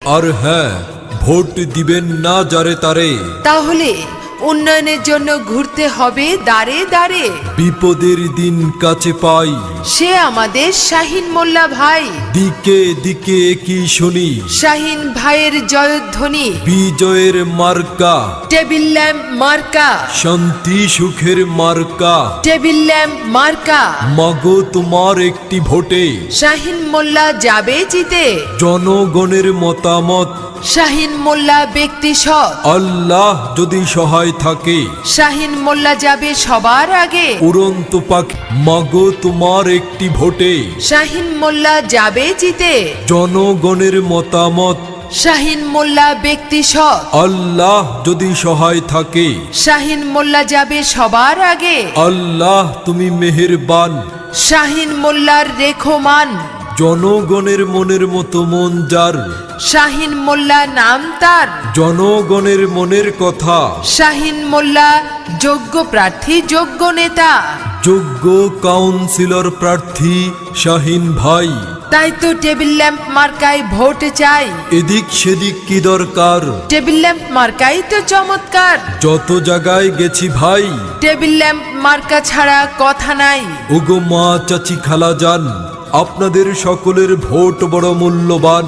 আর হ্যাঁ, ভোট দিবেন না যারে তারে। তাহলে উন্নয়নের জন্য ঘুরতে হবে দাঁড়ে দাঁড়ে। বিপদের দিন কাছে পাই, সে আমাদের শাহিন মোল্লা ভাই। দিকে দিকে কি শুনি, শাহিন ভাইয়ের জয়ধ্বনি। বিজয়ের মার্কা, টেবিল ল্যাম্প মার্কা। শান্তি সুখের মার্কা। টেবিল ল্যাম্প মার্কা। মাগো তোমার একটি ভোটে শাহিন মোল্লা যাবে জিতে। জনগণের মতামত, শাহিন মোল্লা ব্যক্তি সৎ। আল্লাহ যদি সহায় থাকে, শাহিন মোল্লা যাবে সবার আগে। উড়ন্ত পাখি। মাগো তোমার একটি ভোটে শাহিন মোল্লা যাবে জিতে। জনগণের মতামত, শাহিন মোল্লা ব্যক্তি সৎ। আল্লাহ যদি সহায় থাকে, শাহিন মোল্লা যাবে সবার আগে। আল্লাহ তুমি মেহেরবান। শাহিন মোল্লার রেখমান। জনগণের মনের মতো মন যার, শাহিন মোল্লা নাম তার। জনগণের মনের কথা। শাহিন মোল্লা যোগ্য প্রার্থী, যোগ্য নেতা। যোগ্য কাউন্সিলর প্রার্থী শাহিন ভাই। তাই তো টেবিল ল্যাম্প মার্কায় ভোট চাই। এদিক সেদিক কি দরকার, টেবিল ল্যাম্প মার্কাই তো চমৎকার। যত জায়গায় গেছি ভাই, টেবিল ল্যাম্প মার্কা ছাড়া কথা নাই। ওগো মা চাচি খালা যান, আপনাদের সকলের ভোট বড় মূল্যবান।